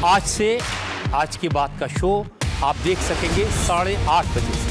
आज से आज की बात का शो आप देख सकेंगे 8:30 बजे से।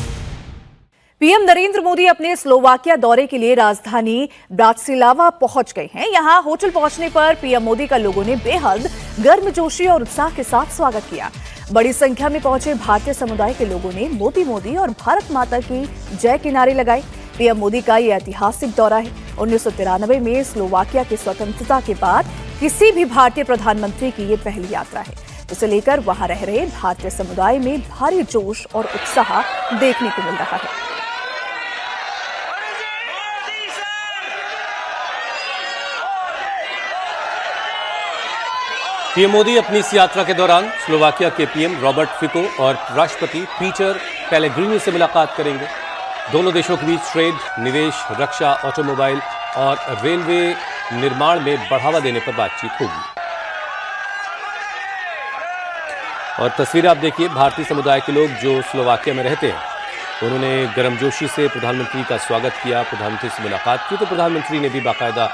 पीएम नरेंद्र मोदी अपने स्लोवाकिया दौरे के लिए राजधानी ब्राटिस्लावा पहुंच गए हैं। यहां होटल पहुंचने पर पीएम मोदी का लोगों ने बेहद गर्मजोशी और उत्साह के साथ स्वागत किया। बड़ी संख्या में पहुंचे भारतीय समुदाय के लोगों ने मोदी मोदी और भारत माता की जय के नारे लगाए। पीएम मोदी का ये ऐतिहासिक दौरा है। 1993 में स्लोवाकिया की स्वतंत्रता के बाद किसी भी भारतीय प्रधानमंत्री की ये पहली यात्रा है। इसे लेकर वहां रह रहे भारतीय समुदाय में भारी जोश और उत्साह देखने को मिल रहा है। पीएम मोदी अपनी इस यात्रा के दौरान स्लोवाकिया के पीएम रॉबर्ट फिको और राष्ट्रपति पीटर पेलेग्रिनी से मुलाकात करेंगे। दोनों देशों के बीच ट्रेड, निवेश, रक्षा, ऑटोमोबाइल और रेलवे निर्माण में बढ़ावा देने पर बातचीत होगी। और तस्वीर आप देखिए, भारतीय समुदाय के लोग जो स्लोवाकिया में रहते हैं उन्होंने गर्मजोशी से प्रधानमंत्री का स्वागत किया, प्रधानमंत्री से मुलाकात की। तो प्रधानमंत्री ने भी बाकायदा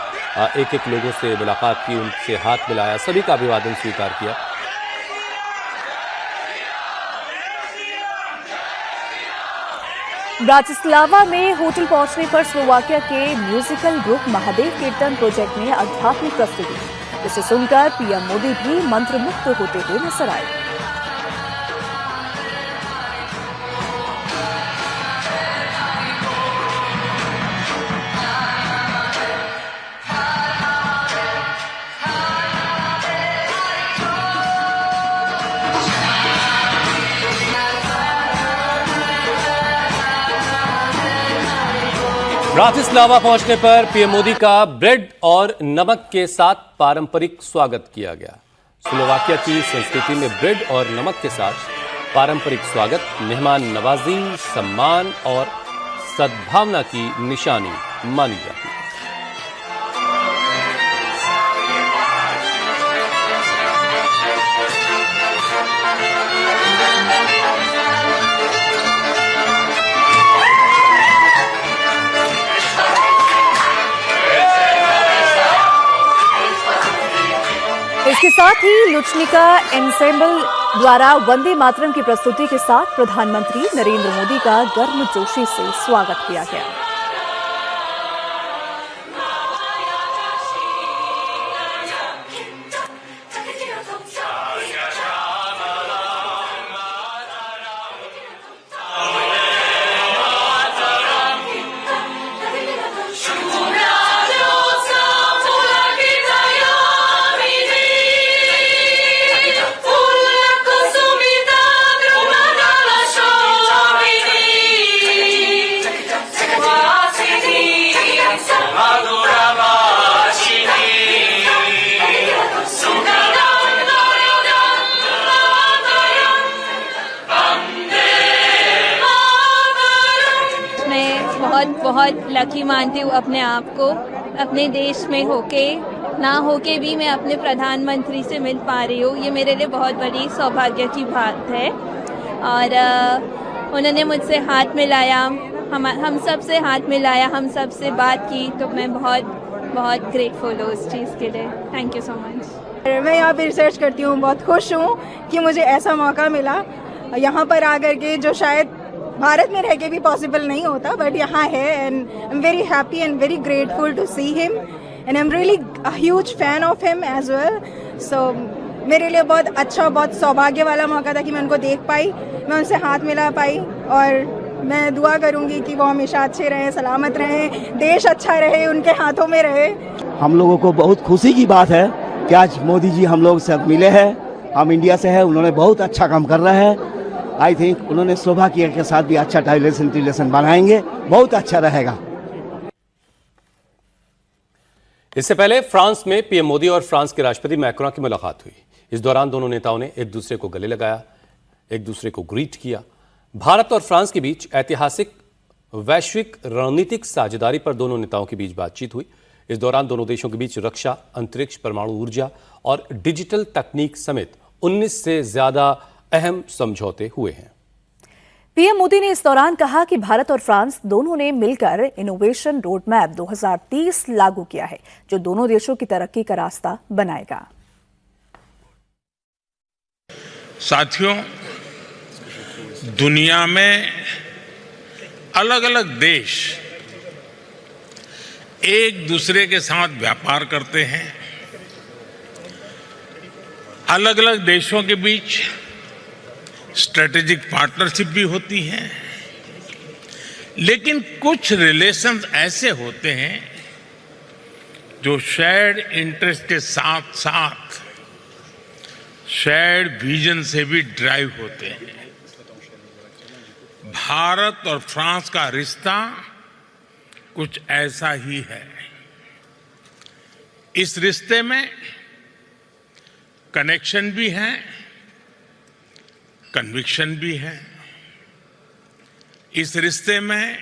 एक एक लोगों से मुलाकात की, उनसे हाथ मिलाया, सभी का अभिवादन स्वीकार किया। ब्राटिस्लावा में होटल पहुंचने पर स्लोवाकिया के म्यूजिकल ग्रुप महादेव कीर्तन प्रोजेक्ट में आध्यात्मिक प्रस्तुति, जिसे सुनकर पीएम मोदी भी मंत्रमुग्ध होते हुए नजर आए। ब्राटिस्लावा पहुंचने पर पीएम मोदी का ब्रेड और नमक के साथ पारंपरिक स्वागत किया गया। स्लोवाकिया की संस्कृति में ब्रेड और नमक के साथ पारंपरिक स्वागत मेहमान नवाजी, सम्मान और सद्भावना की निशानी मानी जाती है। इसके साथ ही लुचनिका एंसेम्बल द्वारा वंदे मातरम की प्रस्तुति के साथ प्रधानमंत्री नरेंद्र मोदी का गर्मजोशी से स्वागत किया गया। बहुत लकी मानती हूँ अपने आप को, अपने देश में होके ना होके भी मैं अपने प्रधानमंत्री से मिल पा रही हूँ। ये मेरे लिए बहुत बड़ी सौभाग्य की बात है। और उन्होंने मुझसे हाथ मिलाया, हम सब से हाथ मिलाया, हम सब से बात की, तो मैं बहुत बहुत ग्रेटफुल हूँ उस चीज़ के लिए। Thank you so much. मैं यहाँ पे रिसर्च करती हूँ, बहुत खुश हूँ कि मुझे ऐसा मौका मिला यहाँ पर आकर के, जो शायद भारत में रह के भी पॉसिबल नहीं होता, बट यहाँ है। And I am very happy and very grateful to see him and I am really a huge fan of him as well. So मेरे लिए बहुत अच्छा, बहुत सौभाग्य वाला मौका था कि मैं उनको देख पाई, मैं उनसे हाथ मिला पाई। और मैं दुआ करूँगी कि वो हमेशा अच्छे रहे, सलामत रहे, देश अच्छा रहे, उनके हाथों में रहे। हम लोगों को बहुत खुशी की बात है कि आज मोदी जी हम लोग से मिले हैं। हम इंडिया से हैं, उन्होंने बहुत अच्छा काम कर रहे हैं। आई थिंक उन्होंने स्लोवाकिया के साथ भी अच्छा रिलेशन बनाएंगे, बहुत अच्छा रहेगा। इससे पहले फ्रांस में पीएम मोदी और फ्रांस के राष्ट्रपति मैक्रों की मुलाकात हुई। इस दौरान दोनों नेताओं ने एक दूसरे को गले लगाया, एक दूसरे को ग्रीट किया। भारत और फ्रांस के बीच ऐतिहासिक वैश्विक रणनीतिक साझेदारी पर दोनों नेताओं के बीच बातचीत हुई। इस दौरान दोनों देशों के बीच रक्षा, अंतरिक्ष, परमाणु ऊर्जा और डिजिटल तकनीक समेत 19 से ज्यादा अहम समझौते हुए हैं। पीएम मोदी ने इस दौरान कहा कि भारत और फ्रांस दोनों ने मिलकर इनोवेशन रोड मैप 2030 लागू किया है, जो दोनों देशों की तरक्की का रास्ता बनाएगा। साथियों, दुनिया में अलग अलग देश एक दूसरे के साथ व्यापार करते हैं। अलग अलग देशों के बीच स्ट्रेटेजिक पार्टनरशिप भी होती है, लेकिन कुछ रिलेशंस ऐसे होते हैं जो शेयर्ड इंटरेस्ट के साथ साथ शेयर्ड विजन से भी ड्राइव होते हैं। भारत और फ्रांस का रिश्ता कुछ ऐसा ही है। इस रिश्ते में कनेक्शन भी है, कन्विक्शन भी है। इस रिश्ते में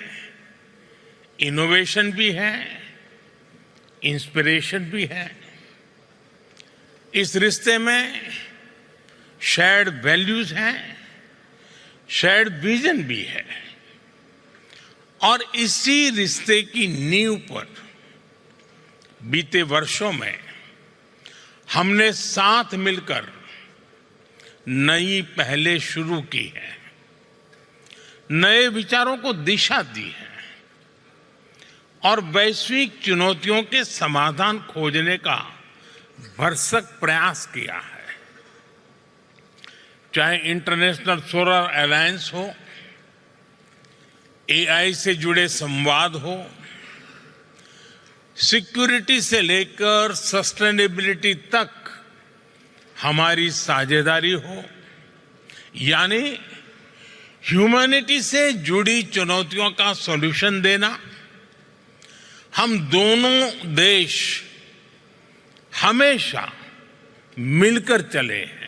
इनोवेशन भी है, इंस्पिरेशन भी है। इस रिश्ते में शेयर्ड वैल्यूज हैं, शेयर्ड विजन भी है। और इसी रिश्ते की नींव पर बीते वर्षों में हमने साथ मिलकर नई पहलें शुरू की है, नए विचारों को दिशा दी है और वैश्विक चुनौतियों के समाधान खोजने का भरसक प्रयास किया है। चाहे इंटरनेशनल सोलर अलायंस हो, एआई से जुड़े संवाद हो, सिक्योरिटी से लेकर सस्टेनेबिलिटी तक हमारी साझेदारी हो, यानी ह्यूमैनिटी से जुड़ी चुनौतियों का सॉल्यूशन देना, हम दोनों देश हमेशा मिलकर चले हैं।